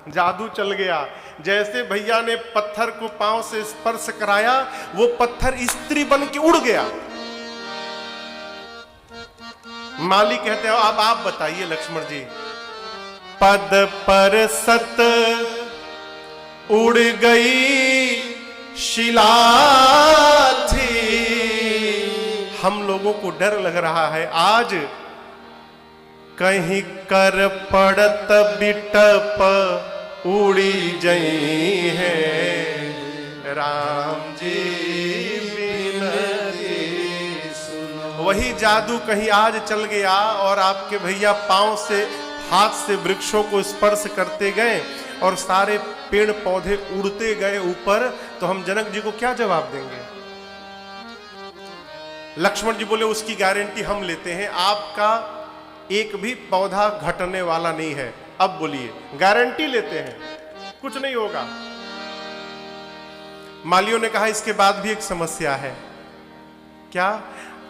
जादू चल गया। जैसे भैया ने पत्थर को पांव से स्पर्श कराया, वो पत्थर स्त्री बन के उड़ गया। माली कहते हो अब आप बताइए लक्ष्मण जी। पद पर सत उड़ गई शिला थी। हम लोगों को डर लग रहा है आज कहीं कर पड़त बिटप उड़ी जई है। राम जी बिनती सुनो। वही जादू कहीं आज चल गया और आपके भैया पांव से हाथ से वृक्षों को स्पर्श करते गए और सारे पेड़ पौधे उड़ते गए ऊपर, तो हम जनक जी को क्या जवाब देंगे? लक्ष्मण जी बोले उसकी गारंटी हम लेते हैं, आपका एक भी पौधा घटने वाला नहीं है। अब बोलिए, गारंटी लेते हैं कुछ नहीं होगा। मालियों ने कहा इसके बाद भी एक समस्या है। क्या?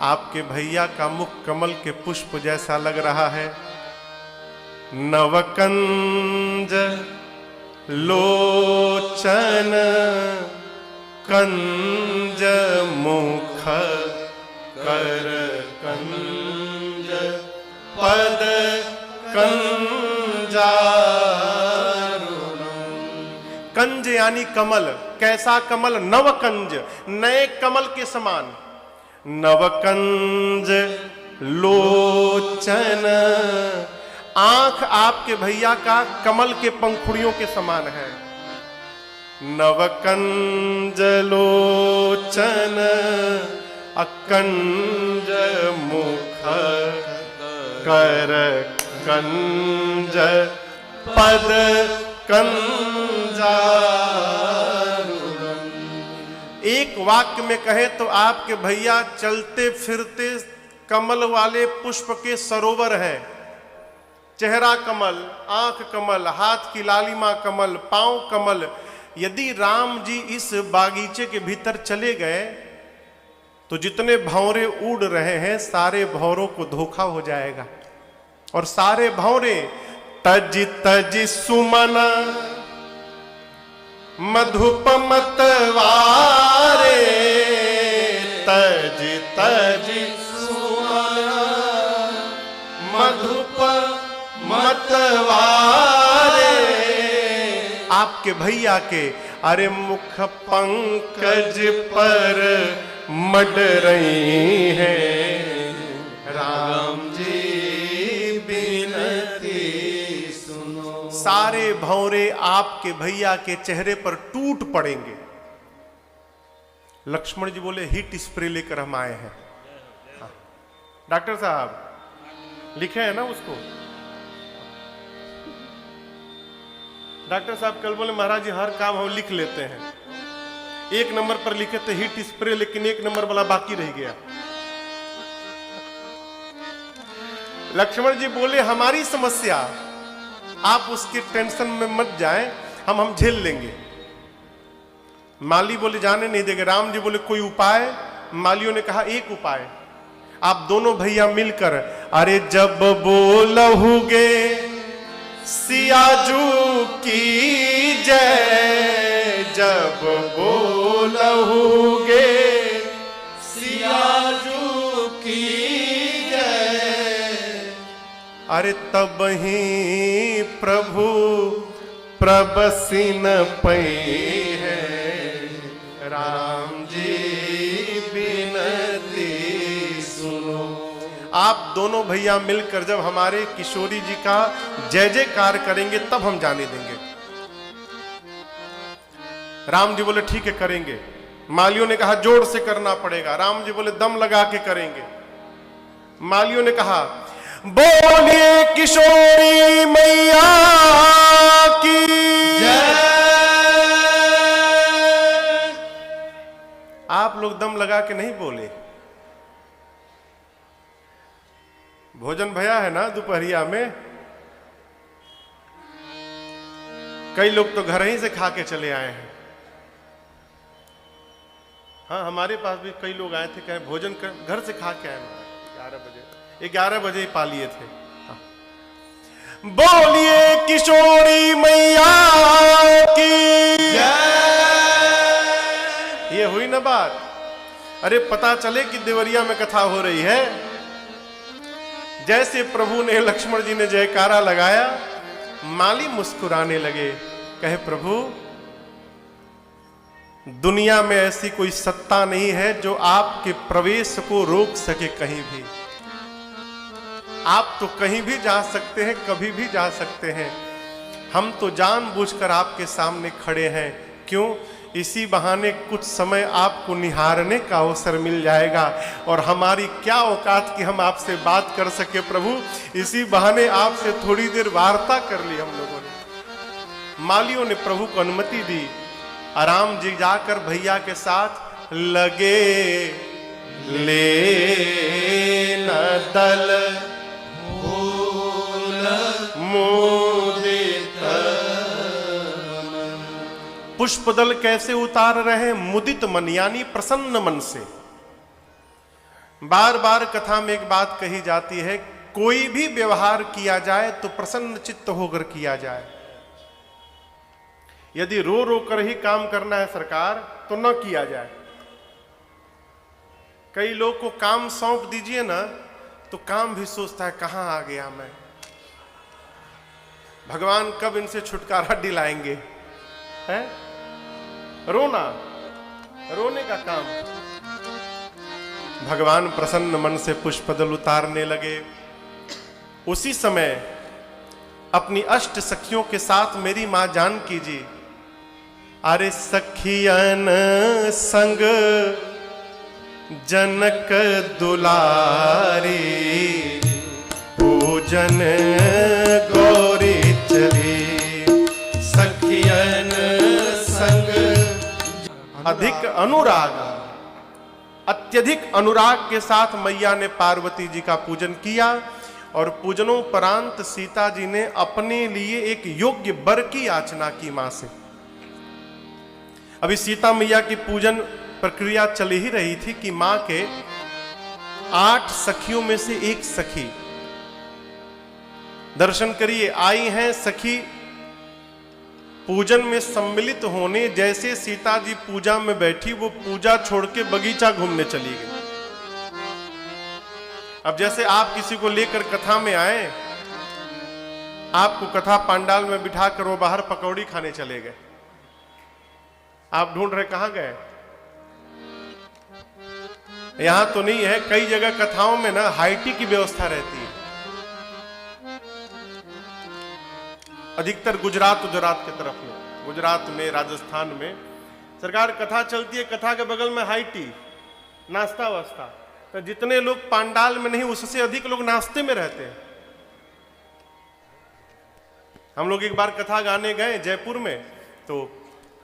आपके भैया का मुख कमल के पुष्प जैसा लग रहा है। नवकंज लोचन कंज मुख कर कंज पद कंजारुणम। कंज यानी कमल। कैसा कमल? नवकंज, नए कमल के समान। नवकंज लोचन, आंख आपके भैया का कमल के पंखुड़ियों के समान है। नवकंज लोचन अकंज मुख कर कंज पद कंजारुणम। एक वाक्य में कहे तो आपके भैया चलते फिरते कमल वाले पुष्प के सरोवर है। चेहरा कमल, आंख कमल, हाथ की लालिमा कमल, पांव कमल। यदि राम जी इस बागीचे के भीतर चले गए तो जितने भंवरे उड़ रहे हैं सारे भंवरों को धोखा हो जाएगा। और सारे भंवरे तज तज सुमन मधुप मतवारे। तज तज सुमन मधुप मतवारे। आपके भैया के अरे मुख पंकज पर मड रही है। राम जी बिनती सुनो। सारे भंवरे आपके भैया के चेहरे पर टूट पड़ेंगे। लक्ष्मण जी बोले हीट स्प्रे लेकर हम आए हैं। डॉक्टर साहब लिखे हैं ना उसको। डॉक्टर साहब कल बोले महाराज जी हर काम हम लिख लेते हैं। एक नंबर पर लिखे थे हीट स्प्रे, लेकिन एक नंबर वाला बाकी रह गया। लक्ष्मण जी बोले हमारी समस्या आप उसके टेंशन में मत जाएं, हम झेल लेंगे। माली बोले जाने नहीं देंगे। राम जी बोले कोई उपाय? मालियों ने कहा एक उपाय, आप दोनों भैया मिलकर अरे जब बोलहुगे सियाजू की जय। जब बोलहुगे सियाजू की जय। अरे तब ही प्रभु प्रबसिन पई है। राम जी बिनती सुनो। आप दोनों भैया मिलकर जब हमारे किशोरी जी का जय जयकार करेंगे तब हम जाने देंगे। राम जी बोले ठीक है करेंगे। मालियों ने कहा जोर से करना पड़ेगा। राम जी बोले दम लगा के करेंगे। मालियों ने कहा बोलिए किशोरी मैया की जय। आप लोग दम लगा के नहीं बोले। भोजन भया है ना दोपहरिया में। कई लोग तो घर ही से खा के चले आए हैं। हाँ हमारे पास भी कई लोग आए थे, कहे भोजन घर से खा के आए। 11 बजे ही पा लिए थे। हाँ। बोलिए किशोरी मैया अरे पता चले कि देवरिया में कथा हो रही है। जैसे प्रभु ने, लक्ष्मण जी ने जयकारा लगाया, माली मुस्कुराने लगे, कहे प्रभु दुनिया में ऐसी कोई सत्ता नहीं है जो आपके प्रवेश को रोक सके कहीं भी। आप तो कहीं भी जा सकते हैं, कभी भी जा सकते हैं। हम तो जानबूझकर आपके सामने खड़े हैं। क्यों? इसी बहाने कुछ समय आपको निहारने का अवसर मिल जाएगा। और हमारी क्या औकात कि हम आपसे बात कर सके प्रभु, इसी बहाने आपसे थोड़ी देर वार्ता कर ली हम लोगों ने। मालियों ने प्रभु को अनुमति दी। आराम जी जाकर भैया के साथ लगे ले न दल मुदित। पुष्पदल कैसे उतार रहे? मुदित मन, यानी प्रसन्न मन से। बार बार कथा में एक बात कही जाती है, कोई भी व्यवहार किया जाए तो प्रसन्न चित्त होकर किया जाए। यदि रो रो कर ही काम करना है सरकार, तो न किया जाए। कई लोग को काम सौंप दीजिए ना, तो काम भी सोचता है कहां आ गया मैं, भगवान कब इनसे छुटकारा दिलाएंगे। है रोना, रोने का काम। भगवान प्रसन्न मन से पुष्पदल उतारने लगे। उसी समय अपनी अष्ट सखियों के साथ मेरी मां जानकी जी, अरे सखियन संग जनक दुलारी, पूजन गौरी चली। सखियन संग अधिक अनुराग, अत्यधिक अनुराग के साथ मैया ने पार्वती जी का पूजन किया। और पूजनोपरांत सीता जी ने अपने लिए एक योग्य वर की याचना की मां से। अभी सीता मैया की पूजन प्रक्रिया चली ही रही थी कि मां के 8 सखियों में से एक सखी, दर्शन करिए, आई हैं सखी पूजन में सम्मिलित होने। जैसे सीता जी पूजा में बैठी, वो पूजा छोड़ के बगीचा घूमने चली गई। अब जैसे आप किसी को लेकर कथा में आए, आपको कथा पंडाल में बिठाकर वो बाहर पकौड़ी खाने चले गए, आप ढूंढ रहे कहां गए। यहां तो नहीं है, कई जगह कथाओं में ना हाई टी की व्यवस्था रहती है। अधिकतर गुजरात के तरफ में, गुजरात में, राजस्थान में सरकार कथा चलती है, कथा के बगल में हाई टी, नाश्ता वास्ता। तो जितने लोग पंडाल में नहीं, उससे अधिक लोग नाश्ते में रहते हैं। हम लोग एक बार कथा गाने गए जयपुर में, तो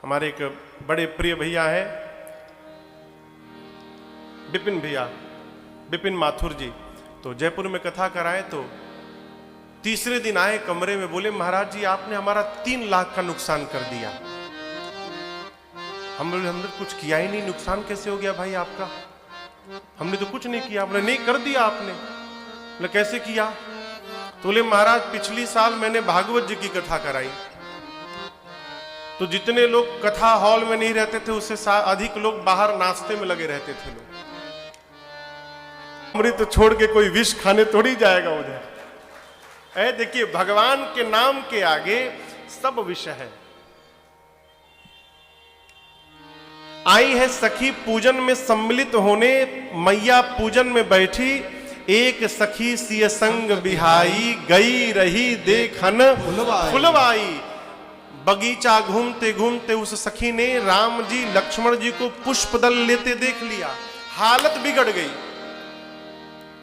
हमारे एक बड़े प्रिय भैया है बिपिन भैया, बिपिन माथुर जी, तो जयपुर में कथा कराए। तो तीसरे दिन आए कमरे में, बोले महाराज जी आपने हमारा 3 लाख का नुकसान कर दिया। हम बोले हमने कुछ किया ही नहीं, नुकसान कैसे हो गया भाई आपका? हमने तो कुछ नहीं किया। हमने नहीं कर दिया आपने। बोले कैसे किया? तो बोले महाराज पिछली साल मैंने भागवत जी की कथा कराई, तो जितने लोग कथा हॉल में नहीं रहते थे, उससे अधिक लोग बाहर नाश्ते में लगे रहते थे। लोग अमृत छोड़ के कोई विष खाने थोड़ी जाएगा उधर। देखिए भगवान के नाम के आगे सब विषय है। आई है सखी पूजन में सम्मिलित होने, मैया पूजन में बैठी। एक सखी सिय संग बिहाई, गई रही देखन फुलवाई। बगीचा घूमते घूमते उस सखी ने राम जी लक्ष्मण जी को पुष्पदल लेते देख लिया। हालत बिगड़ गई।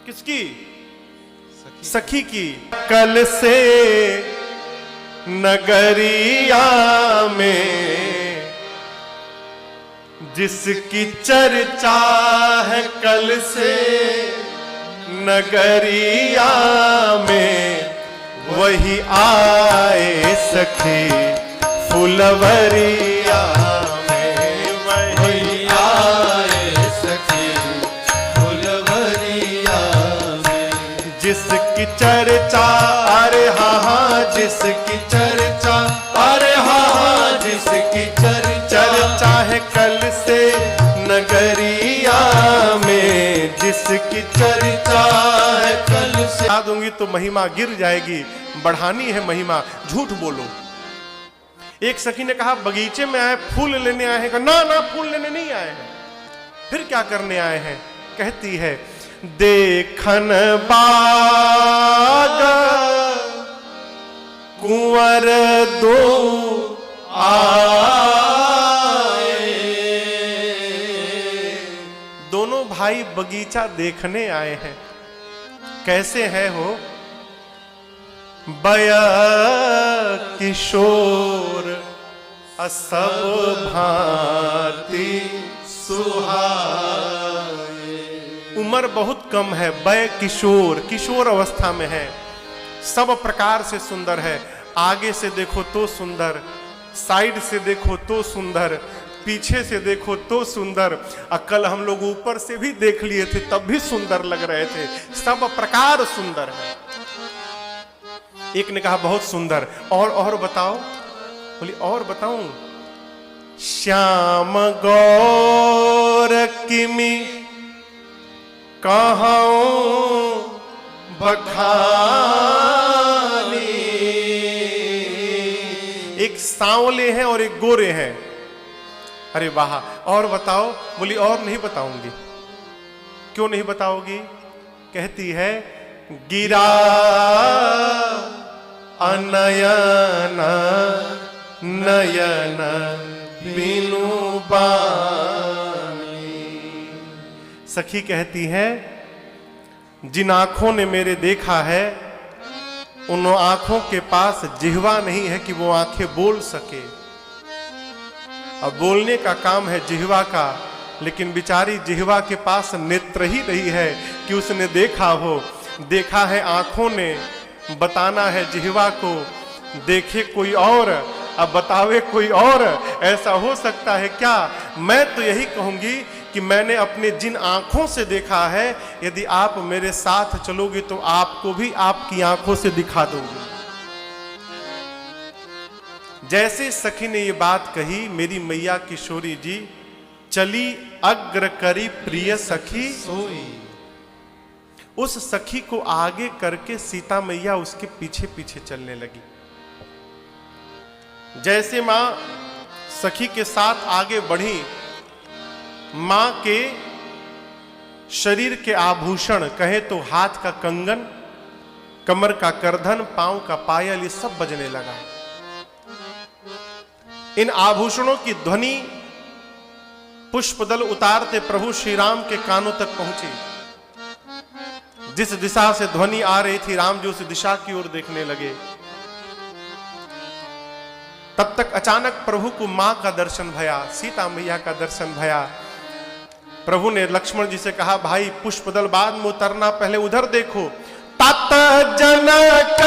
किसकी? सखी की। कल से नगरिया में जिसकी चर्चा है, कल से नगरिया में वही आए सखी फुलवरिया में, वही आए सखी फुलवरिया में। जिसकी चर्चा, अरे हाँ हाँ जिसकी चर्चा, अरे हाँ हाँ जिसकी चर्चा है, कल से नगरिया बढ़ाऊंगी तो महिमा गिर जाएगी, बढ़ानी है महिमा, झूठ बोलो। एक सखी ने कहा बगीचे में आए, फूल लेने आए हैं। ना ना, फूल लेने नहीं आए हैं। फिर क्या करने आए हैं? कहती है देखन बाग कुंवर दो आए। दोनों भाई बगीचा देखने आए हैं। कैसे है हो? बया किशोर सब भांति सुहाए। उम्र बहुत कम है, बय किशोर, किशोर अवस्था में है, सब प्रकार से सुंदर है। आगे से देखो तो सुंदर, साइड से देखो तो सुंदर, पीछे से देखो तो सुंदर। कल हम लोग ऊपर से भी देख लिए थे तब भी सुंदर लग रहे थे। सब प्रकार सुंदर है। एक ने कहा बहुत सुंदर, और बताओ। बोली और बताऊं? श्याम गौर किमी कहाऊं बखानी। एक सांवले हैं और एक गोरे हैं। अरे वाह, और बताओ। बोली और नहीं बताऊंगी। क्यों नहीं बताओगी? कहती है गिरा अनयन नयन बिनु बानी। सखी कहती है जिन आंखों ने मेरे देखा है उन आंखों के पास जिह्वा नहीं है कि वो आंखें बोल सके। अब बोलने का काम है जिह्वा का, लेकिन बेचारी जिह्वा के पास नेत्र ही नहीं है कि उसने देखा हो। देखा है आंखों ने, बताना है जिह्वा को। देखे कोई और, अब बतावे कोई और। ऐसा हो सकता है क्या? मैं तो यही कहूंगी कि मैंने अपने जिन आंखों से देखा है, यदि आप मेरे साथ चलोगे तो आपको भी आपकी आंखों से दिखा दूंगी। जैसे सखी ने ये बात कही, मेरी मैया किशोरी जी चली अग्र करी प्रिय सखी सोई। उस सखी को आगे करके सीता मैया उसके पीछे पीछे चलने लगी। जैसे मां सखी के साथ आगे बढ़ी, मां के शरीर के आभूषण, कहे तो हाथ का कंगन, कमर का करधन, पांव का पायल, ये सब बजने लगा। इन आभूषणों की ध्वनि पुष्पदल उतारते प्रभु श्री राम के कानों तक पहुंची। जिस दिशा से ध्वनि आ रही थी, राम जी उस दिशा की ओर देखने लगे। तब तक अचानक प्रभु को मां का दर्शन भया, सीता मैया का दर्शन भया। प्रभु ने लक्ष्मण जी से कहा भाई पुष्पदल बाद में उतरना, पहले उधर देखो। तत जनक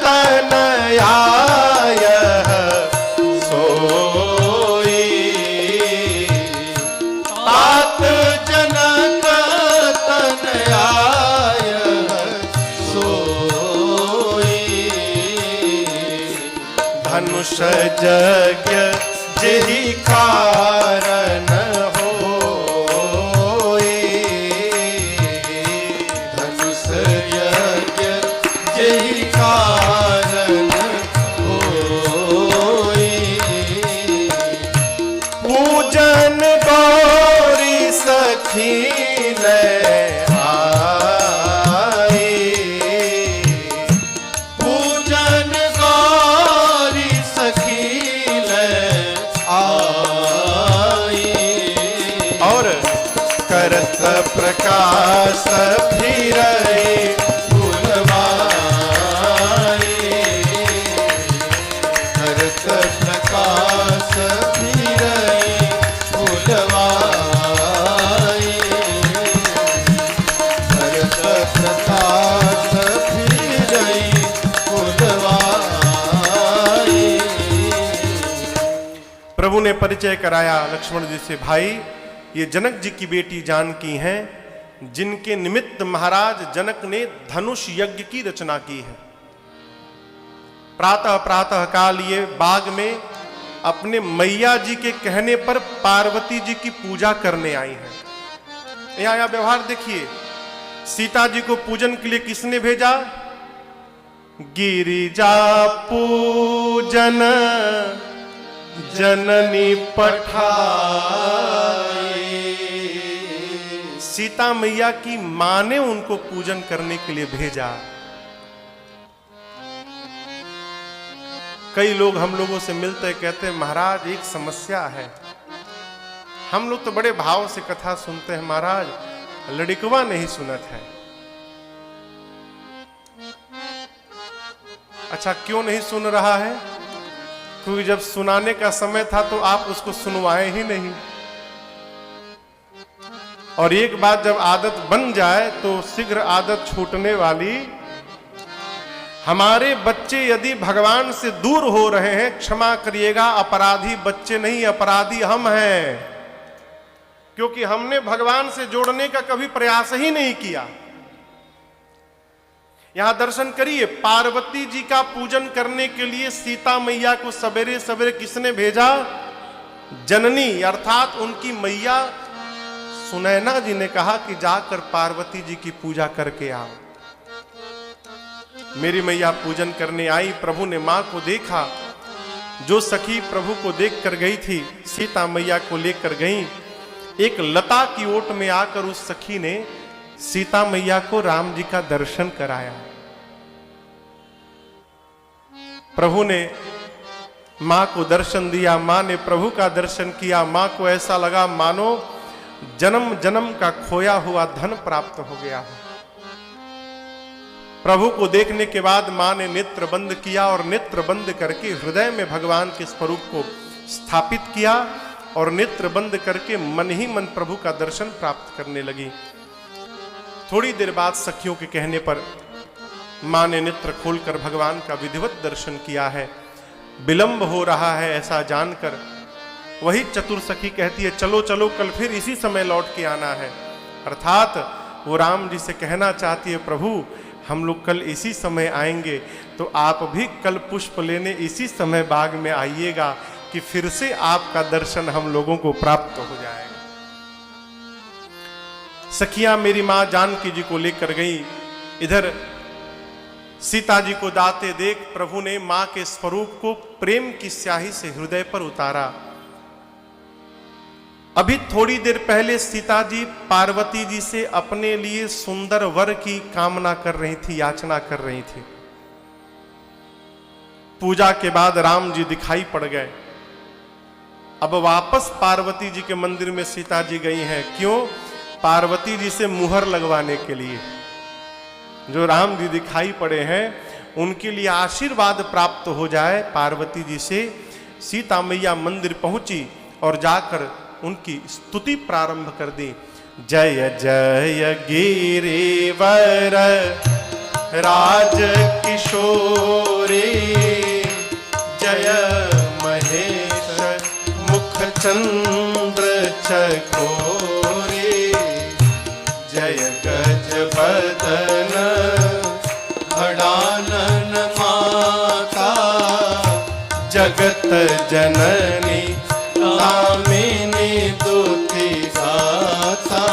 तनया सोई, तात जनक तनया सोई। धनुष यज्ञ जेहि कारण होई, धनुष यज्ञ जेहि कारण होई। पूजन गौरी सखी ले आई, पूजन गौरी सखी ले आई। और करत प्रकाश फिरई फुलवाई, करत प्रकाश फिरई फुलवाई, करत प्रकाश फिरई फुलवाई। प्रभु ने परिचय कराया लक्ष्मण जी से, भाई ये जनक जी की बेटी जानकी हैं, जिनके निमित्त महाराज जनक ने धनुष यज्ञ की रचना की है। प्रातः प्रातः काल ये बाग में अपने मैया जी के कहने पर पार्वती जी की पूजा करने आई हैं। यहाँ व्यवहार देखिए, सीता जी को पूजन के लिए किसने भेजा? गिरिजा पूजन जननी पठाई। सीता मैया की मां ने उनको पूजन करने के लिए भेजा। कई लोग हम लोगों से मिलते कहते महाराज एक समस्या है। हम लोग तो बड़े भाव से कथा सुनते हैं महाराज, लड़िकवा नहीं सुनत है। अच्छा क्यों नहीं सुन रहा है? क्योंकि जब सुनाने का समय था तो आप उसको सुनवाए ही नहीं। और एक बात जब आदत बन जाए तो शीघ्र आदत छूटने वाली। हमारे बच्चे यदि भगवान से दूर हो रहे हैं, क्षमा करिएगा, अपराधी बच्चे नहीं, अपराधी हम हैं, क्योंकि हमने भगवान से जोड़ने का कभी प्रयास ही नहीं किया। यहां दर्शन करिए, पार्वती जी का पूजन करने के लिए सीता मैया को सवेरे सवेरे किसने भेजा? जननी अर्थात उनकी मैया सुनैना जी ने कहा कि जाकर पार्वती जी की पूजा करके आओ। मेरी मैया पूजन करने आई। प्रभु ने मां को देखा। जो सखी प्रभु को देख कर गई थी, सीता मैया को लेकर गई। एक लता की ओट में आकर उस सखी ने सीता मैया को राम जी का दर्शन कराया। प्रभु ने मां को दर्शन दिया, मां ने प्रभु का दर्शन किया। मां को ऐसा लगा मानो जन्म जन्म का खोया हुआ धन प्राप्त हो गया। प्रभु को देखने के बाद मां ने नेत्र बंद किया और नेत्र बंद करके हृदय में भगवान के स्वरूप को स्थापित किया और नेत्र बंद करके मन ही मन प्रभु का दर्शन प्राप्त करने लगी। थोड़ी देर बाद सखियों के कहने पर मां ने नेत्र खोलकर भगवान का विधिवत दर्शन किया है। विलंब हो रहा है ऐसा जानकर वही चतुर सखी कहती है चलो चलो कल फिर इसी समय लौट के आना है। अर्थात वो राम जी से कहना चाहती है प्रभु हम लोग कल इसी समय आएंगे तो आप भी कल पुष्प लेने इसी समय बाग में आइएगा कि फिर से आपका दर्शन हम लोगों को प्राप्त हो जाएगा। सखियां मेरी मां जानकी जी को लेकर गई। इधर सीता जी को दाते देख प्रभु ने मां के स्वरूप को प्रेम की स्याही से हृदय पर उतारा। अभी थोड़ी देर पहले सीता जी पार्वती जी से अपने लिए सुंदर वर की कामना कर रही थी, याचना कर रही थी। पूजा के बाद राम जी दिखाई पड़ गए। अब वापस पार्वती जी के मंदिर में सीता जी गई हैं। क्यों? पार्वती जी से मुहर लगवाने के लिए। जो राम जी दिखाई पड़े हैं उनके लिए आशीर्वाद प्राप्त हो जाए पार्वती जी से। सीता मैया मंदिर पहुंची और जाकर उनकी स्तुति प्रारंभ कर दी। जय जय गिरिवर राज किशोरे, जय महेश मुख चंद्र चकोरे, जय गज बदन हडानन माता, जगत जननी कामिनी दुति गाथा,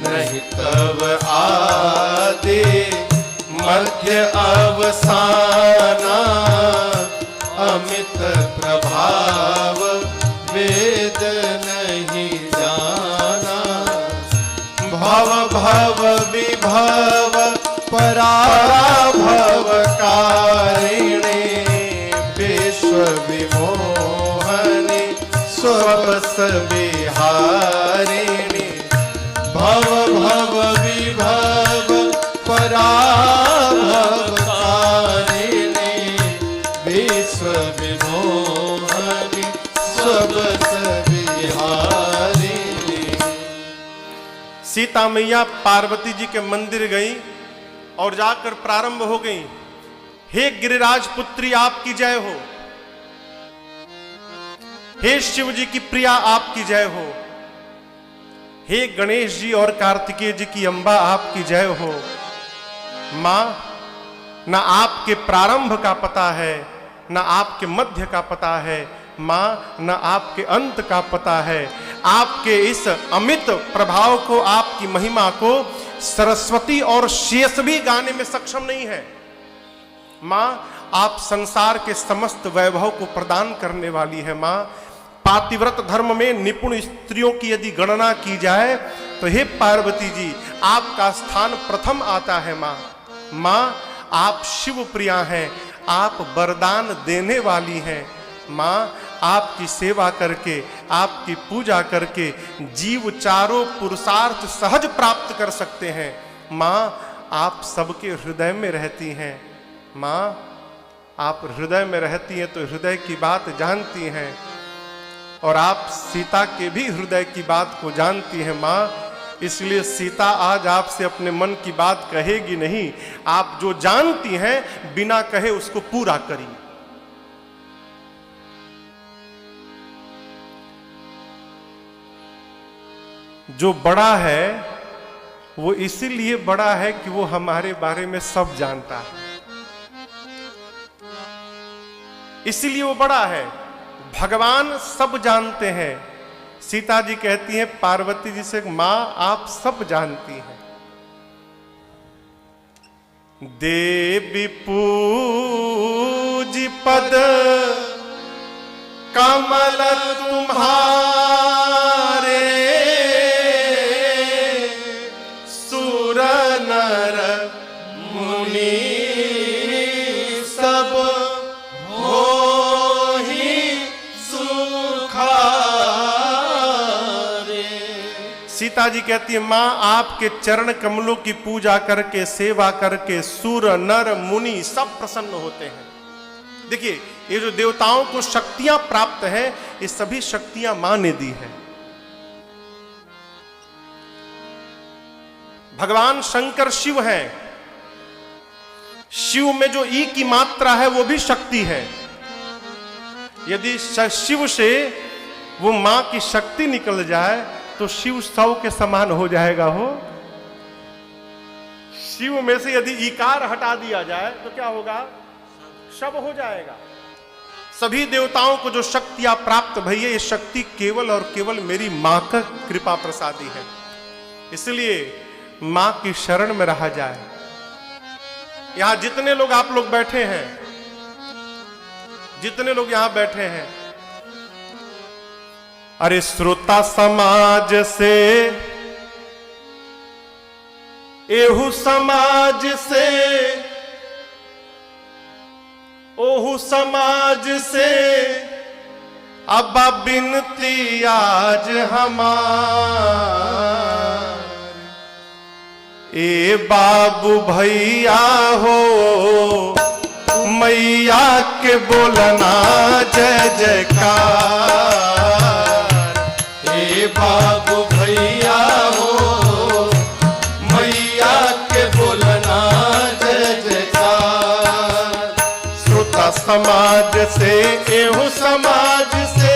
नहीं तब आदि मध्य अवसाना, अमित प्रभाव वेद नहीं जाना, भव भव विभव पराभव कारिणे, विश्व विमोहनी स्वपस विहारिणी, भव भव विभव पराभव कारिणी, विश्व विमोहनी स्वपस विहारिणी। सीता मैया पार्वती जी के मंदिर गई और जाकर प्रारंभ हो गई, हे गिरिराज पुत्री आपकी जय हो, हे शिव जी की प्रिया आपकी जय हो, हे गणेश जी और कार्तिकेय जी की अंबा आपकी जय हो। मां ना आपके प्रारंभ का पता है ना आपके मध्य का पता है, मां ना आपके अंत का पता है। आपके इस अमित प्रभाव को, आपकी महिमा को सरस्वती और शेष भी गाने में सक्षम नहीं है। माँ आप संसार के समस्त वैभव को प्रदान करने वाली है। माँ पातिव्रत धर्म में निपुण स्त्रियों की यदि गणना की जाए तो हे पार्वती जी आपका स्थान प्रथम आता है। माँ माँ आप शिव प्रिया हैं, आप वरदान देने वाली हैं। माँ आपकी सेवा करके, आपकी पूजा करके जीव चारों पुरुषार्थ सहज प्राप्त कर सकते हैं। माँ आप सबके हृदय में रहती हैं। माँ आप हृदय में रहती हैं तो हृदय की बात जानती हैं, और आप सीता के भी हृदय की बात को जानती हैं। माँ इसलिए सीता आज आपसे अपने मन की बात कहेगी नहीं, आप जो जानती हैं बिना कहे उसको पूरा करिए। जो बड़ा है वो इसीलिए बड़ा है कि वो हमारे बारे में सब जानता है, इसीलिए वो बड़ा है। भगवान सब जानते हैं। सीता जी कहती हैं पार्वती जी से, मां आप सब जानती हैं। देवी पूज पद कमल तुम्हारे, सुर नर मुनि सब सीता जी कहती है मां आपके चरण कमलों की पूजा करके, सेवा करके सुर नर मुनि सब प्रसन्न होते हैं। देखिए ये जो देवताओं को शक्तियां प्राप्त हैं, ये सभी शक्तियां मां ने दी है। भगवान शंकर शिव हैं, शिव में जो ई की मात्रा है वो भी शक्ति है। यदि शिव से वो मां की शक्ति निकल जाए तो शिव 100 के समान हो जाएगा। हो शिव में से यदि ईकार हटा दिया जाए तो क्या होगा? शब हो जाएगा। सभी देवताओं को जो शक्तियां प्राप्त भई है, ये शक्ति केवल और केवल मेरी मां का कृपा प्रसादी है। इसलिए मां की शरण में रहा जाए। यहां जितने लोग आप लोग बैठे हैं, जितने लोग यहां बैठे हैं, अरे श्रोता समाज से, एहू समाज से, ओहू समाज से अब बिनती आज हमार, ए बाबू भैया हो मैया के बोलना जय जयकार। बाबू भैया हो मैया के बोलना जय जयकार। श्रोता समाज से, एहू समाज से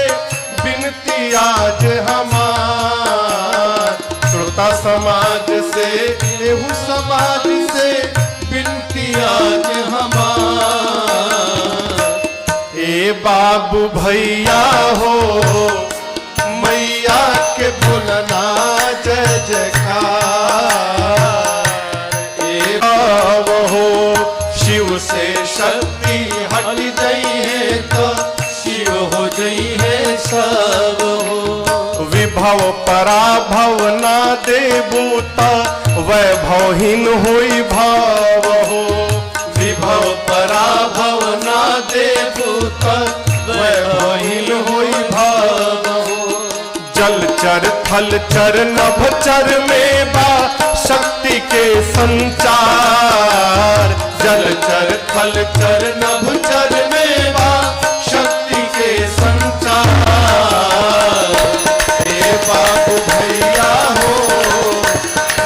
बिनती आज हमार, श्रोता समाज से, एहू समाज से बिनती आज हमार। ए बाबू भैया हो मैया के बोलना जय जयकार। ए भाव हो शिव से शक्ति हट गई है तो शिव हो गई है सब हो। विभव पराभव ना देबू तो वैभवहीन होई भाव हो। विभव पराभव ना देबू तो वैभवहीन होई भाव हो। जल चर थल चर नभ चर में बा शक्ति के संचार। जल चर थल चर नभ चर में बा शक्ति के संचार। हे बाबू भैया हो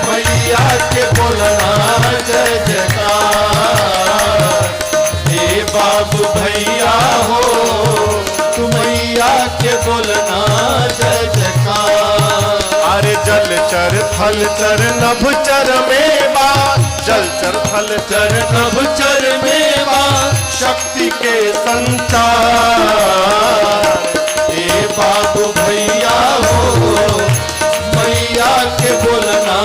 मैया के बोलना जय जयकार। हे बाबू भैया हो मैया के बोलना जय जयकार। अरे जल चर थल चर नभ चर में बा, जल चर थल चर नभ चर में बा शक्ति के संचार। ए बाबू भैया हो मैया के बोलना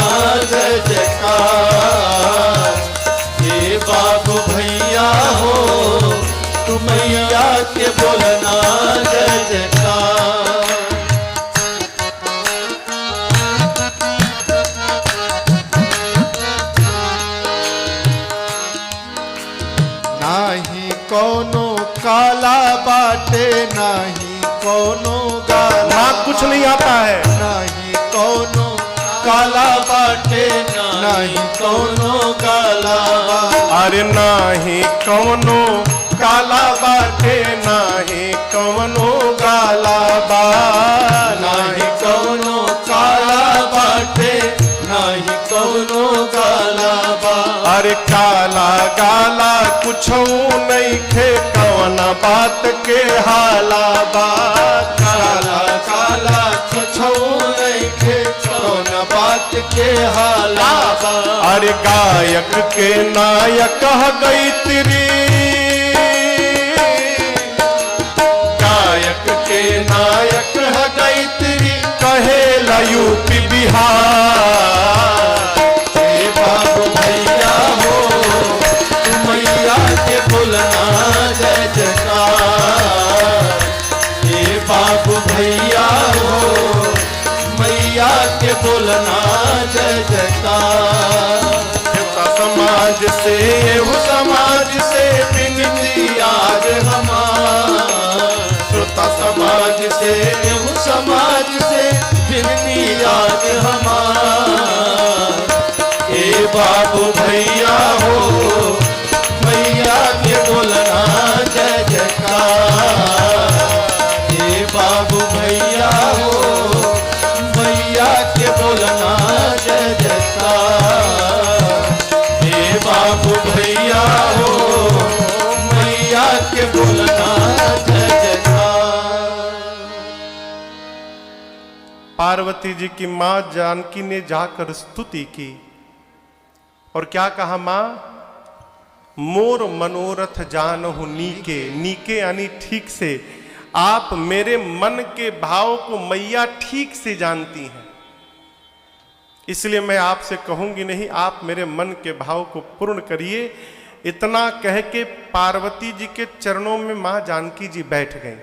जय जयकार। ए बाबू भैया हो के बोलना जय जयकार। नाही कोनो काला बाटे, नाही कोनो गाला, माँ कुछ नहीं आता है। नाही कोनो काला बाटे, नाही कोनो काला बाटे। अरे नाही कवनो काला बाटे, नाही कवनो गाला बा, नाही कोनो काला बाटे, नाही कोनो काला बाटे। अरे काला गाला कुछो नहीं खे, कवन बात के हाला बा, काला काला कुछो नहीं खे, कौन बात के हाला बा। अरे गायक के नायक ह गई तेरी, गायक के नायक ह गई तेरी, कहेला यूपी बिहार। हे बाबू भैया हो, तू मैया के बोलना जय जयकार। हे बाबू भैया हो, मैया के बोलना जय जयकार। समाज से एहू समाज से विनती आज हमार, श्रोता समाज से एहू समाज से विनती आज हमार। हे बाबू भैया हो, मैया के बोलना जय जयकार। हे बाबू भैया हो, मैया के बोलना जय जयकार। हे बाबू भैया हो, मैया के बोलना जय जयकार। पार्वती जी की मां जानकी ने जाकर स्तुति की और क्या कहा? मां मोर मनोरथ जानहु नीके, नीके यानी ठीक से। आप मेरे मन के भाव को मैया ठीक से जानती हैं, इसलिए मैं आपसे कहूंगी नहीं, आप मेरे मन के भाव को पूर्ण करिए। इतना कह के पार्वती जी के चरणों में मां जानकी जी बैठ गईं।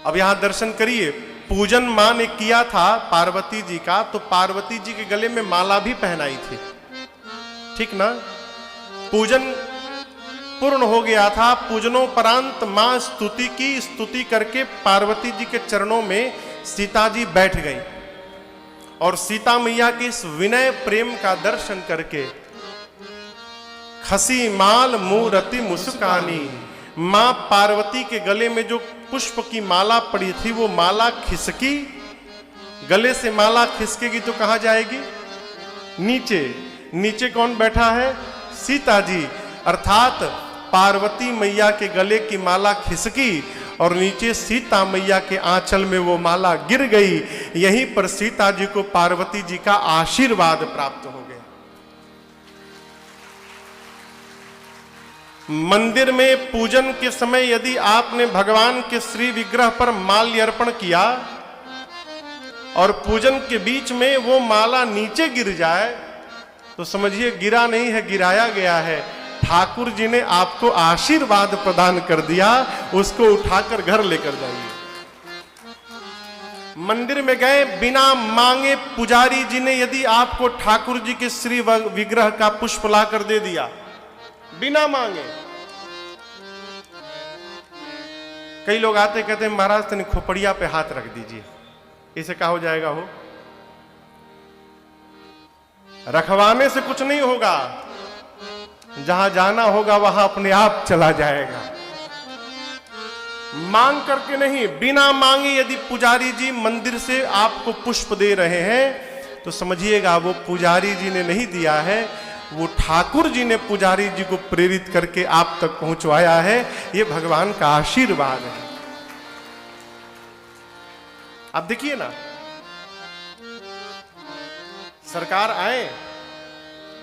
अब यहां दर्शन करिए, पूजन मां ने किया था पार्वती जी का, तो पार्वती जी के गले में माला भी पहनाई थी, ठीक ना? पूजन पूर्ण हो गया था। पूजनोपरांत मां स्तुति की, स्तुति करके पार्वती जी के चरणों में सीता जी बैठ गई और सीता मैया के इस विनय प्रेम का दर्शन करके खसी माल मूरति मुस्कानी, मां पार्वती के गले में जो पुष्प की माला पड़ी थी वो माला खिसकी। गले से माला खिसकेगी तो कहां जाएगी? नीचे। नीचे कौन बैठा है? सीता जी। अर्थात पार्वती मैया के गले की माला खिसकी और नीचे सीता मैया के आंचल में वो माला गिर गई। यहीं पर सीता जी को पार्वती जी का आशीर्वाद प्राप्त हो गया। मंदिर में पूजन के समय यदि आपने भगवान के श्री विग्रह पर माल्य अर्पण किया और पूजन के बीच में वो माला नीचे गिर जाए तो समझिए गिरा नहीं है, गिराया गया है। ठाकुर जी ने आपको आशीर्वाद प्रदान कर दिया, उसको उठाकर घर लेकर जाइए। मंदिर में गए बिना मांगे पुजारी जी ने यदि आपको ठाकुर जी के श्री विग्रह का पुष्प लाकर दे दिया बिना मांगे। कई लोग आते कहते हैं महाराज तनी खोपड़िया पे हाथ रख दीजिए, इसे क्या हो जाएगा? हो रखवाने से कुछ नहीं होगा, जहां जाना होगा वहां अपने आप चला जाएगा। मांग करके नहीं, बिना मांगे यदि पुजारी जी मंदिर से आपको पुष्प दे रहे हैं तो समझिएगा वो पुजारी जी ने नहीं दिया है, वो ठाकुर जी ने पुजारी जी को प्रेरित करके आप तक पहुंचवाया है। ये भगवान का आशीर्वाद है। आप देखिए ना, सरकार आए,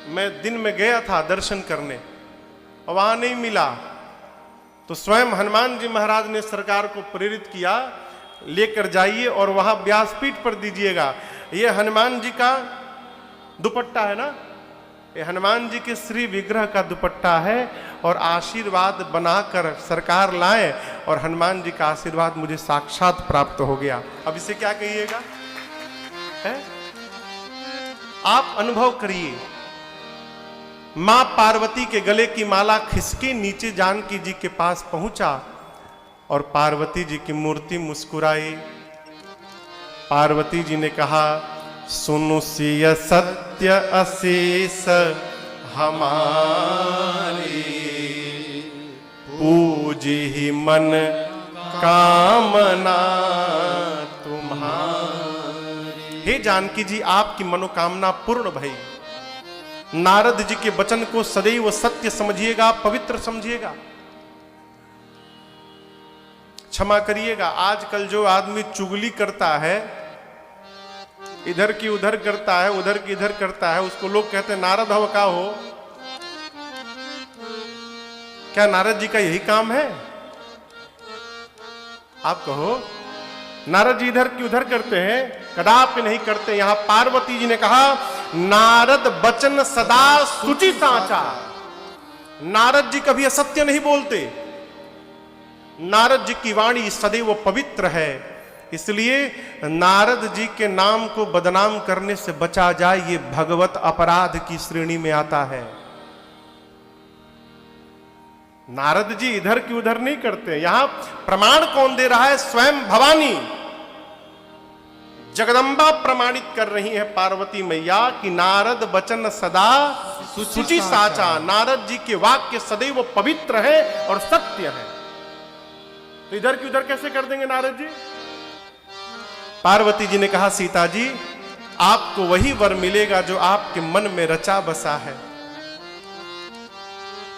मैं दिन में गया था दर्शन करने और वहां नहीं मिला, तो स्वयं हनुमान जी महाराज ने सरकार को प्रेरित किया, लेकर जाइए और वहां व्यासपीठ पर दीजिएगा। ये हनुमान जी का दुपट्टा है ना, ये हनुमान जी के श्री विग्रह का दुपट्टा है और आशीर्वाद बनाकर सरकार लाए और हनुमान जी का आशीर्वाद मुझे साक्षात प्राप्त हो गया। अब इसे क्या कहिएगा? है? आप अनुभव करिए। मां पार्वती के गले की माला खिसके नीचे जानकी जी के पास पहुंचा और पार्वती जी की मूर्ति मुस्कुराई। पार्वती जी ने कहा, सुनु सिय सत्य अशेष हमारी, पूजी ही मन कामना तुम्हारी। हे जानकी जी, आपकी मनोकामना पूर्ण भई। नारद जी के वचन को सदैव सत्य समझिएगा, पवित्र समझिएगा। क्षमा करिएगा, आजकल जो आदमी चुगली करता है, इधर की उधर करता है, उधर की इधर करता है, उसको लोग कहते हैं नारद हव का हो। क्या नारद जी का यही काम है? आप कहो। नारद जी इधर की उधर करते हैं? कदापि नहीं करते। यहां पार्वती जी ने कहा, नारद बचन सदा सुचि साचा। नारद जी कभी असत्य नहीं बोलते। नारद जी की वाणी सदैव पवित्र है। इसलिए नारद जी के नाम को बदनाम करने से बचा जाए, ये भगवत अपराध की श्रेणी में आता है। नारद जी इधर की उधर नहीं करते। यहां प्रमाण कौन दे रहा है? स्वयं भवानी जगदम्बा प्रमाणित कर रही है पार्वती मैया कि नारद वचन सदा सुचि साचा। नारद जी के वाक्य सदैव पवित्र है और सत्य है। तो इधर की उधर कैसे कर देंगे नारद जी? पार्वती जी ने कहा, सीता जी, आपको वही वर मिलेगा जो आपके मन में रचा बसा है।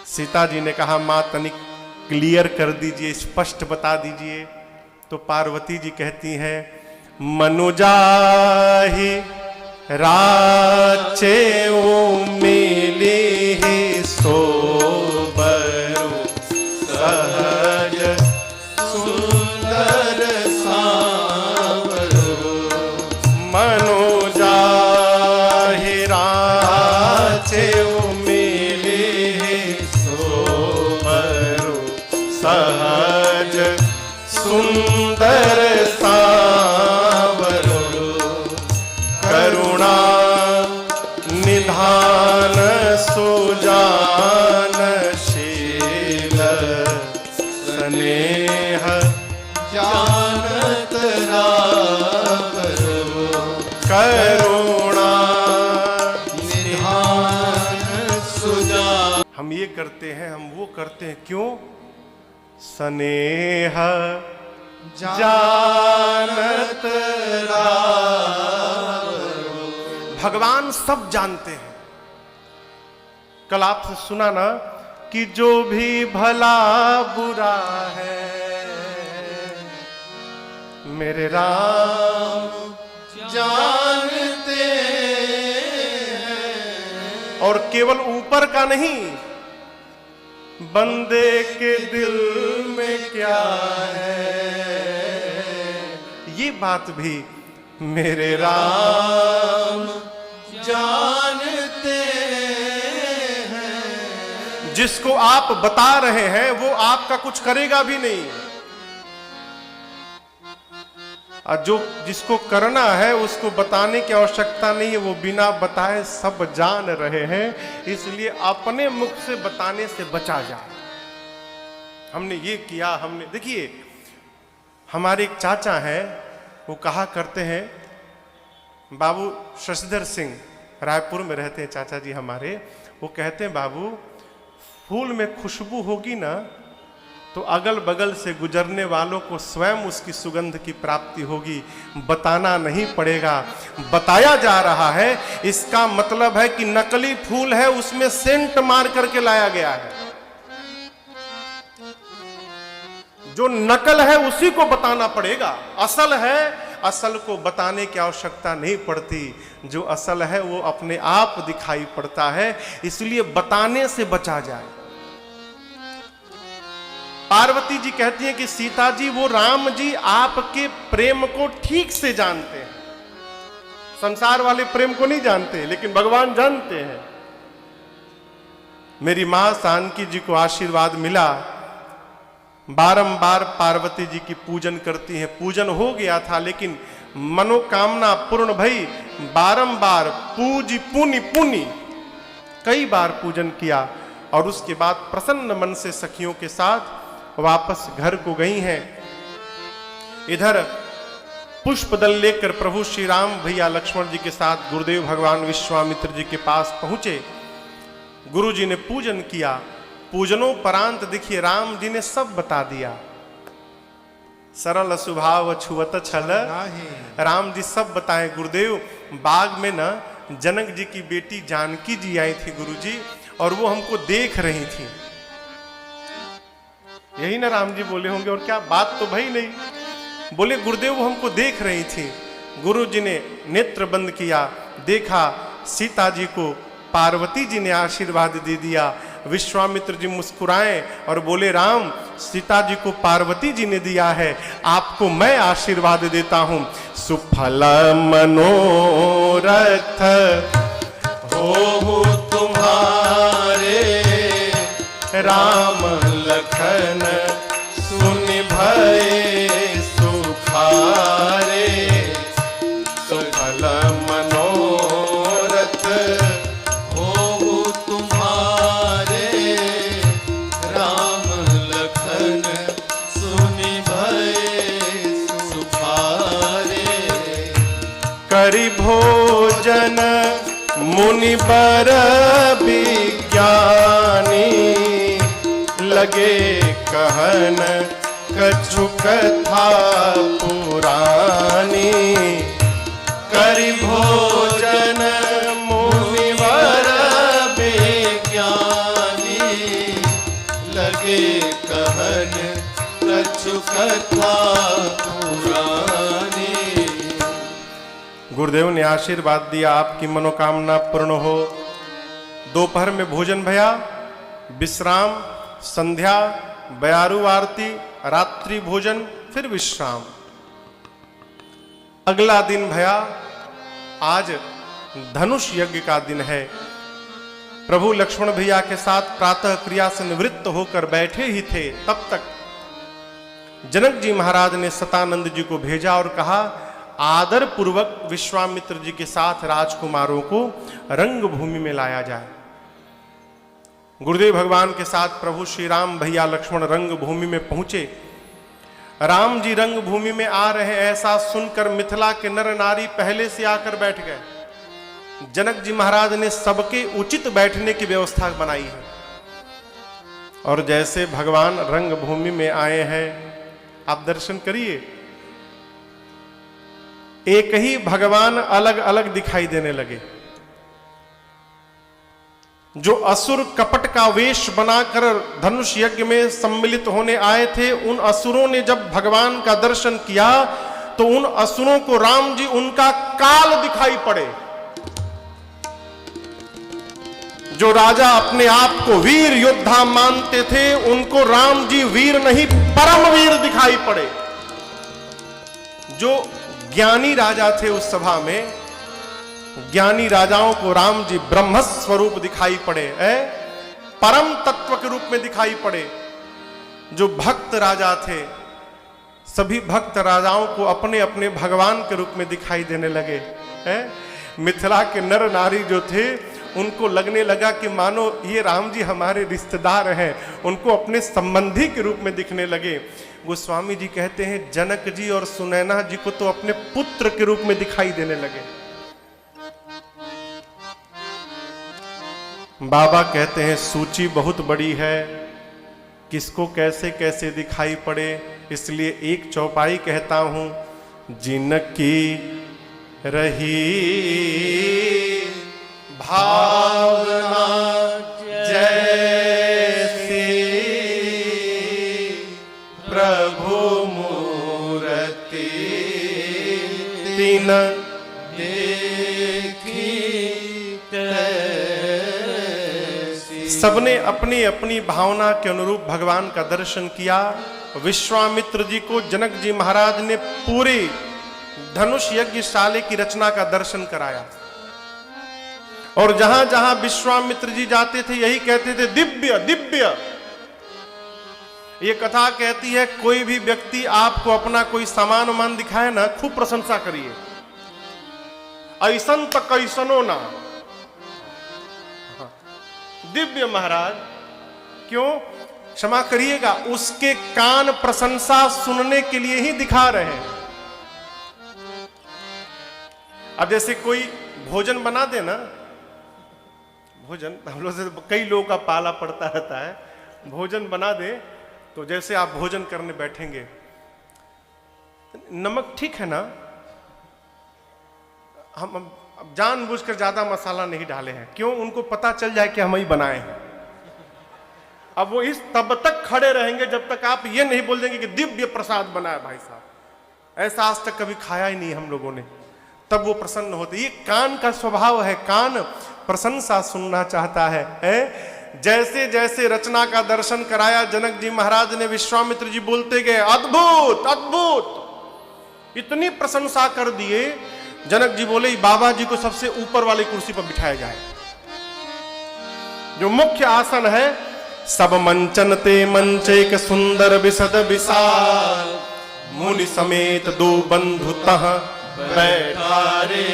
सीता जी ने कहा, मां तनिक क्लियर कर दीजिए, स्पष्ट बता दीजिए। तो पार्वती जी कहती हैं, मनुजाहि राचे मिले सोबरु सहज सुंदर सांवरो। मनुजाहि राचे मिले सोबरु सहज सुंदर सांवरो। करुणा निधान सुजानशील स्नेह जानत रावरो। करुणा निधान सुजान। हम ये करते हैं, हम वो करते हैं, क्यों? स्नेह जानत रावरो। भगवान सब जानते हैं। कल आपसे सुना ना कि जो भी भला बुरा है मेरे राम जानते हैं। और केवल ऊपर का नहीं, बंदे के दिल में क्या है ये बात भी मेरे राम जानते हैं। जिसको आप बता रहे हैं वो आपका कुछ करेगा भी नहीं, और जो जिसको करना है उसको बताने की आवश्यकता नहीं है, वो बिना बताए सब जान रहे हैं। इसलिए अपने मुख से बताने से बचा जाए। हमने ये किया, हमने देखिए, हमारे एक चाचा हैं, वो कहा करते हैं, बाबू शशिधर सिंह, रायपुर में रहते हैं चाचा जी हमारे। वो कहते हैं, बाबू फूल में खुशबू होगी ना तो अगल बगल से गुजरने वालों को स्वयं उसकी सुगंध की प्राप्ति होगी, बताना नहीं पड़ेगा। बताया जा रहा है, इसका मतलब है कि नकली फूल है, उसमें सेंट मार करके लाया गया है। जो नकल है उसी को बताना पड़ेगा। असल है, असल को बताने की आवश्यकता नहीं पड़ती। जो असल है वो अपने आप दिखाई पड़ता है, इसलिए बताने से बचा जाए। पार्वती जी कहती हैं कि सीता जी, वो राम जी आपके प्रेम को ठीक से जानते हैं। संसार वाले प्रेम को नहीं जानते, लेकिन भगवान जानते हैं। मेरी मां जानकी जी को आशीर्वाद मिला, बारंबार पार्वती जी की पूजन करती हैं। पूजन हो गया था लेकिन मनोकामना पूर्ण भई। बारंबार पूजी पुनि पुनि कई बार पूजन किया और उसके बाद प्रसन्न मन से सखियों के साथ वापस घर को गई हैं। इधर पुष्प दल लेकर प्रभु श्री राम भैया लक्ष्मण जी के साथ गुरुदेव भगवान विश्वामित्र जी के पास पहुंचे। गुरु जी ने पूजन किया। पूजनोपरांत देखिए राम जी ने सब बता दिया। सरल स्वभाव छुअत छल, राम जी सब बताएं। गुरुदेव, बाग में ना जनक जी की बेटी जानकी जी आई थी गुरुजी, और वो हमको देख रही थी। यही ना राम जी बोले होंगे, और क्या बात तो भाई नहीं। बोले गुरुदेव वो हमको देख रही थी। गुरु जी ने नेत्र बंद किया, देखा सीता जी को पार्वती जी ने आशीर्वाद दे दिया। विश्वामित्र जी मुस्कुराए और बोले राम, सीता जी को पार्वती जी ने दिया है, आपको मैं आशीर्वाद देता हूं। सुफल मनोरथ हो तुम्हारे, राम लखन सुन भय सुखारे। सुफल मनोरथ हो तुम्हारे, राम लखन सुन भय सुखारे। करि भोजन मुनि बर विज्ञानी, लगे कहन कछु कथा पुरानी। करि भोजन मुनि बर विज्ञानी, लगे कहन कछु कथा पुरानी। गुरुदेव ने आशीर्वाद दिया, आपकी मनोकामना पूर्ण हो। दोपहर में भोजन भया, विश्राम, संध्या, बयारू आरती, रात्रि भोजन, फिर विश्राम। अगला दिन भया, आज धनुष यज्ञ का दिन है। प्रभु लक्ष्मण भैया के साथ प्रातः क्रिया से निवृत्त होकर बैठे ही थे, तब तक जनक जी महाराज ने सतानंद जी को भेजा और कहा आदर पूर्वक विश्वामित्र जी के साथ राजकुमारों को रंग भूमि में लाया जाए। गुरुदेव भगवान के साथ प्रभु श्री राम भैया लक्ष्मण रंग भूमि में पहुंचे। राम जी रंग भूमि में आ रहे ऐसा सुनकर मिथिला के नर नारी पहले से आकर बैठ गए। जनक जी महाराज ने सबके उचित बैठने की व्यवस्था बनाई है। और जैसे भगवान रंग भूमि में आए हैं, आप दर्शन करिए, एक ही भगवान अलग अलग दिखाई देने लगे। जो असुर कपट का वेश बनाकर धनुष यज्ञ में सम्मिलित होने आए थे, उन असुरों ने जब भगवान का दर्शन किया तो उन असुरों को राम जी उनका काल दिखाई पड़े। जो राजा अपने आप को वीर योद्धा मानते थे, उनको राम जी वीर नहीं परम वीर दिखाई पड़े। जो ज्ञानी राजा थे उस सभा में, ज्ञानी राजाओं को राम जी ब्रह्म स्वरूप दिखाई पड़े, परम तत्व के रूप में दिखाई पड़े। जो भक्त राजा थे, सभी भक्त राजाओं को अपने अपने भगवान के रूप में दिखाई देने लगे। मिथिला के नर नारी जो थे, उनको लगने लगा कि मानो ये राम जी हमारे रिश्तेदार हैं, उनको अपने संबंधी के रूप में दिखने लगे। गोस्वामी जी कहते हैं जनक जी और सुनैना जी को तो अपने पुत्र के रूप में दिखाई देने लगे। बाबा कहते हैं सूची बहुत बड़ी है, किसको कैसे कैसे दिखाई पड़े, इसलिए एक चौपाई कहता हूं। जिनकी रही भावना जैसी, प्रभु मूर्ति तीन देखी सबने अपनी अपनी भावना के अनुरूप भगवान का दर्शन किया। विश्वामित्र जी को जनक जी महाराज ने पूरे धनुष यज्ञशाले की रचना का दर्शन कराया। और जहां जहां विश्वामित्र जी जाते थे यही कहते थे, दिव्य दिव्य। ये कथा कहती है कोई भी व्यक्ति आपको अपना कोई सामान वामान दिखाए ना, खूब प्रशंसा करिए, ऐसन तो कैसनो ना, दिव्य महाराज। क्यों? क्षमा करिएगा, उसके कान प्रशंसा सुनने के लिए ही दिखा रहे हैं। अब जैसे कोई भोजन बना दे ना, भोजन हम लोग से कई लोगों का पाला पड़ता रहता है, भोजन बना दे तो जैसे आप भोजन करने बैठेंगे, नमक ठीक है ना, हम जानबूझकर ज्यादा मसाला नहीं डाले हैं। क्यों? उनको पता चल जाए कि हम ही बनाए हैं। अब वो इस तब तक खड़े रहेंगे जब तक आप ये नहीं बोल देंगे कि दिव्य प्रसाद बनाया भाई साहब, ऐसा आज तक कभी खाया ही नहीं हम लोगों ने, तब वो प्रसन्न होते। ये कान का स्वभाव है, कान प्रशंसा सुनना चाहता है। जैसे जैसे रचना का दर्शन कराया जनक जी महाराज ने, विश्वामित्र जी बोलते गए, अद्भुत अद्भुत, इतनी प्रशंसा कर दिए। जनक जी बोले, बाबा जी को सबसे ऊपर वाली कुर्सी पर बिठाया जाए, जो मुख्य आसन है। सब मंचन ते मंचेक सुंदर विशद विशाल, मुनि समेत दो बंधु तह बैठा रे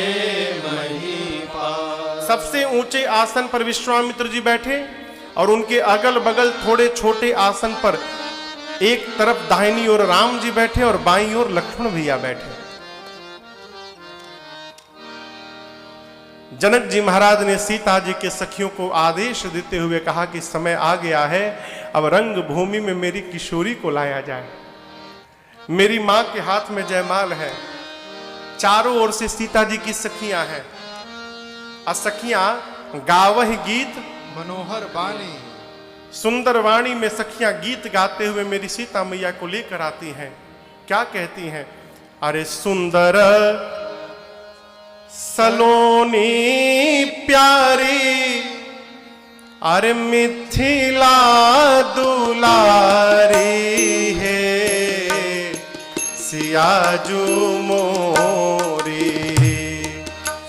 महीपाल। सबसे ऊंचे आसन पर विश्वामित्र जी बैठे और उनके अगल बगल थोड़े छोटे आसन पर एक तरफ दाहिनी ओर राम जी बैठे और बाईं ओर लक्ष्मण भैया बैठे। जनक जी महाराज ने सीता जी के सखियों को आदेश देते हुए कहा कि समय आ गया है, अब रंग भूमि में मेरी किशोरी को लाया जाए। मेरी मां के हाथ में जयमाल है, चारों ओर से सीता जी की सखियां हैं, और सखियां गावह गीत मनोहर बानी, सुंदर वाणी में सखियां गीत गाते हुए मेरी सीता मैया को लेकर आती हैं। क्या कहती हैं? अरे सुंदर सलोनी प्यारी, अरे मिथिला दुलारी है, सियाजू मोरी।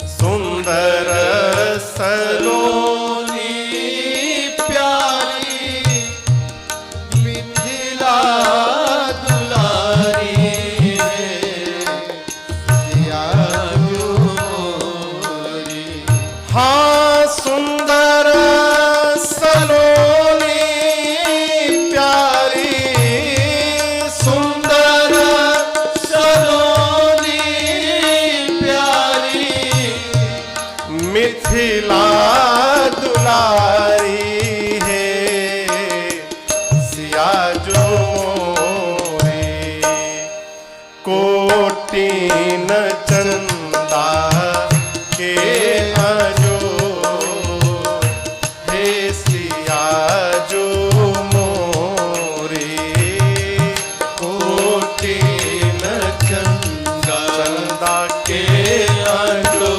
सुंदर सलोनी प्यारी मिथिला दुलारी सियाजू मोरी। हाँ सुंदर सलोनी प्यारी, सुंदर सलोनी प्यारी मिथिला दुलारी है, सियाजो मोरी। कोटिन चंदा के अजो, हे सियाजो मोरी। कोटिन चंदा के अजो,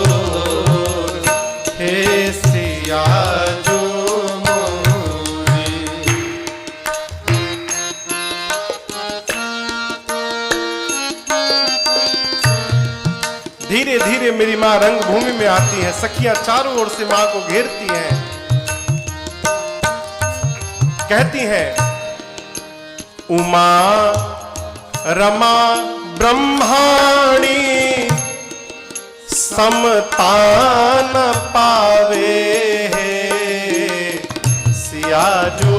हे सियाजो मोरी। धीरे धीरे मेरी मां रंग भूमि में आती है, सखियां चारों ओर से मां को घेरती हैं, कहती हैं, उमा रमा ब्रह्माणी समता न पावे, सियाजू